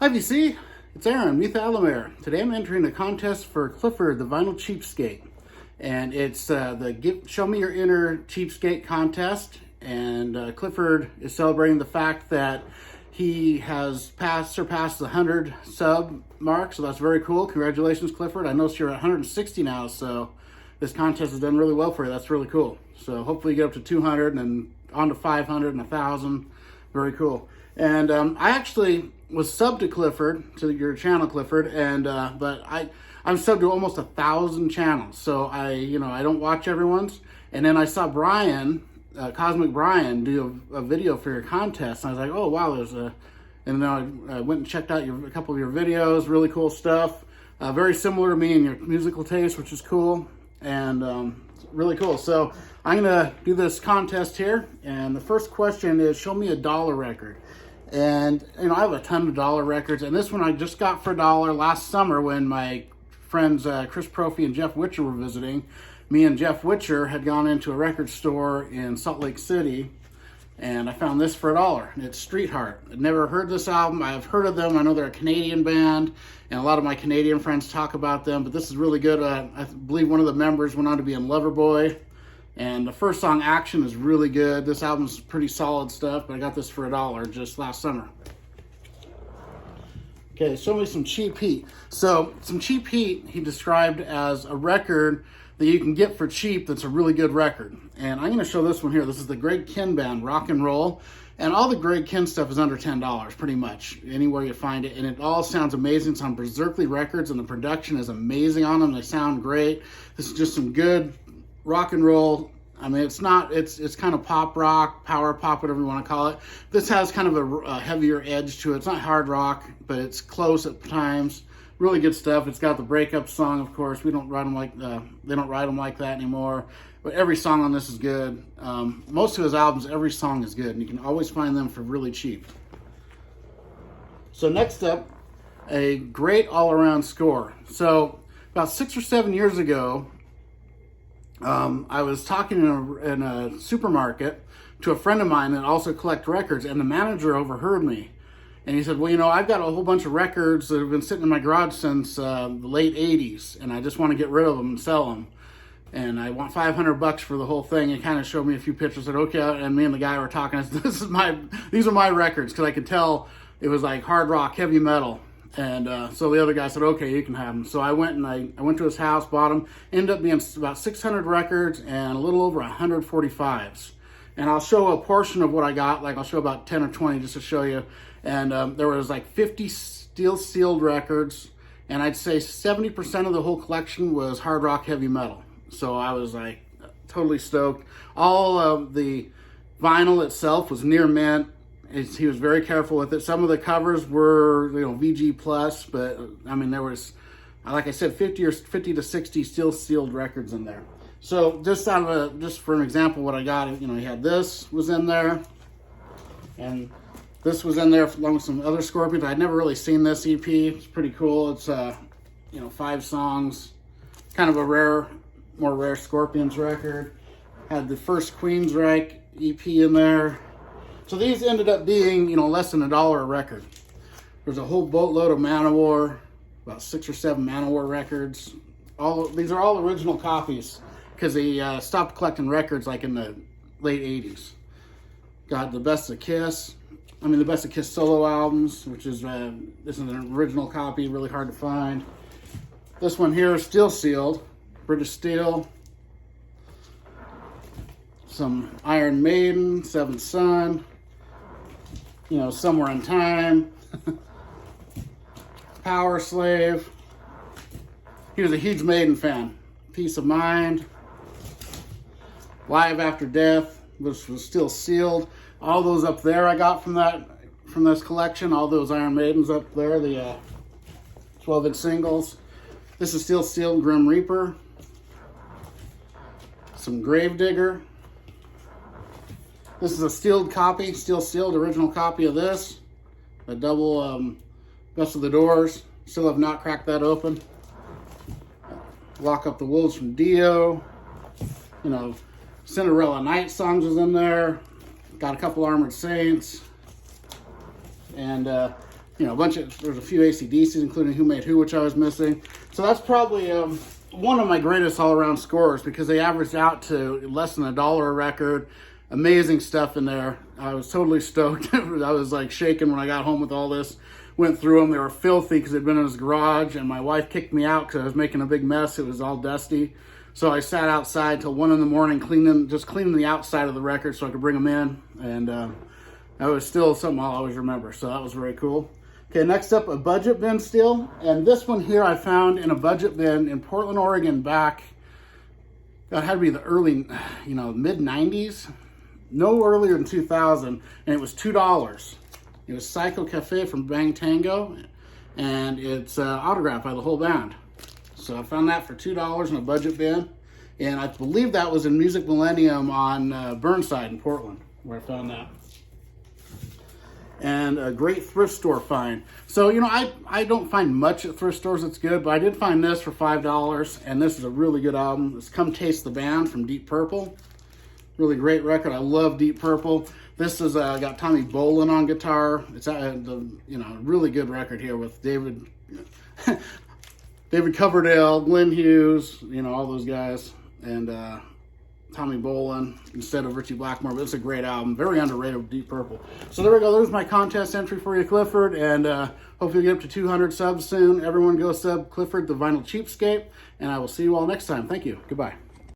Hi VC, it's Aaron, Meath Alamair. Today I'm entering a contest for Clifford, the vinyl Cheapskate. And it's the Show Me Your Inner Cheapskate contest. And Clifford is celebrating the fact that he has surpassed the 100 sub mark, so that's very cool. Congratulations, Clifford. I noticed you're at 160 now, so this contest has done really well for you. That's really cool. So hopefully you get up to 200 and on to 500 and 1,000. Very cool. And I actually was subbed to Clifford, to your channel, Clifford, and but I'm subbed to almost 1,000 channels. So I don't watch everyone's. And then I saw Brian, Cosmic Brian, do a video for your contest. And I was like, oh wow, there's a. And then I went and checked out a couple of your videos. Really cool stuff. Very similar to me in your musical taste, which is cool and really cool. So I'm gonna do this contest here, and the first question is, show me a dollar record. And I have a ton of dollar records, and this one I just got for $1 last summer when my friends Chris Prophy and Jeff Witcher were visiting. Me and Jeff Witcher had gone into a record store in Salt Lake City, and I found this for $1. It's Street Heart. I'd never heard this album. I've heard of them. I know they're a Canadian band, and a lot of my Canadian friends talk about them, but this is really good. I believe one of the members went on to be in Loverboy. And the first song, Action, is really good. This album's pretty solid stuff, but I got this for $1 just last summer. Okay, show me some Cheap Heat. So, some Cheap Heat he described as a record that you can get for cheap that's a really good record. And I'm going to show this one here. This is the Greg Kihn Band, Rock and Roll. And all the Greg Kihn stuff is under $10, pretty much, anywhere you find it. And it all sounds amazing. It's on Berserkly Records, and the production is amazing on them. They sound great. This is just some good rock and roll. I mean, it's kind of pop rock, power pop, whatever you want to call it. This has kind of a heavier edge to it. It's not hard rock, but it's close at times. Really good stuff. It's got the breakup song, of course. We don't write them like they don't write them like that anymore. But every song on this is good. Most of his albums, every song is good, and you can always find them for really cheap. So next up, a great all-around score. So about 6 or 7 years ago, I was talking in a supermarket to a friend of mine that also collect records, and the manager overheard me. And he said, well, I've got a whole bunch of records that have been sitting in my garage since the late 80s, and I just want to get rid of them and sell them. And I want $500 for the whole thing. He kind of showed me a few pictures, said, okay, and me and the guy were talking. I said, these are my records, because I could tell it was like hard rock, heavy metal. And so the other guy said, okay, you can have them. So I went and I went to his house, bought them. Ended up being about 600 records and a little over 145s. And I'll show a portion of what I got. Like I'll show about 10 or 20 just to show you. And there was like 50 steel sealed records. And I'd say 70% of the whole collection was hard rock, heavy metal. So I was like totally stoked. All of the vinyl itself was near mint. He was very careful with it. Some of the covers were, VG plus, but I mean, there was, like I said, 50 to 60 still sealed records in there. So just for an example, what I got, he had this was in there, and this was in there along with some other Scorpions. I'd never really seen this EP. It's pretty cool. It's 5 songs, kind of a more rare Scorpions record. Had the first Queensryche EP in there. So these ended up being, less than $1 a record. There's a whole boatload of Manowar, about 6 or 7 Manowar records. These are all original copies, because they stopped collecting records like in the late 80s. Got the Best of Kiss. The Best of Kiss solo albums, which is, this is an original copy, really hard to find. This one here is still sealed, British Steel. Some Iron Maiden, Seventh Son. Somewhere in Time, Power Slave. He was a huge Maiden fan. Peace of Mind, Live After Death, which was still sealed. All those up there I got from this collection. All those Iron Maidens up there, the 12-inch singles. This is still sealed, Grim Reaper. Some Gravedigger. This is a sealed copy, still sealed, original copy of this. A double Best of the Doors. Still have not cracked that open. Lock Up the Wolves from Dio. Cinderella Night Songs was in there. Got a couple Armored Saints. And you know, there's a few AC/DCs, including Who Made Who, which I was missing. So that's probably one of my greatest all-around scores, because they averaged out to less than $1 a record. Amazing stuff in there. I was totally stoked. I was like shaking when I got home with all this. Went through them. They were filthy because they'd been in his garage, and my wife kicked me out because I was making a big mess. It was all dusty. So I sat outside till 1 in the morning, cleaning the outside of the record so I could bring them in. And that was still something I'll always remember. So that was very cool. Okay, next up, a budget bin still. And this one here I found in a budget bin in Portland, Oregon back, that had to be the early, mid-90s. No earlier than 2000, and it was $2. It was Psycho Cafe from Bang Tango, and it's autographed by the whole band. So I found that for $2 in a budget bin, and I believe that was in Music Millennium on Burnside in Portland, where I found that. And a great thrift store find. So, I don't find much at thrift stores that's good, but I did find this for $5, and this is a really good album. It's Come Taste the Band from Deep Purple. Really great record. I love Deep Purple. This is got Tommy Bolin on guitar. It's really good record here with David Coverdale, Glenn Hughes, all those guys, and Tommy Bolin instead of Richie Blackmore. But it's a great album, very underrated with Deep Purple. So there we go. There's my contest entry for you, Clifford, and hopefully get up to 200 subs soon. Everyone go sub Clifford, the Vinyl Cheapskate, and I will see you all next time. Thank you. Goodbye.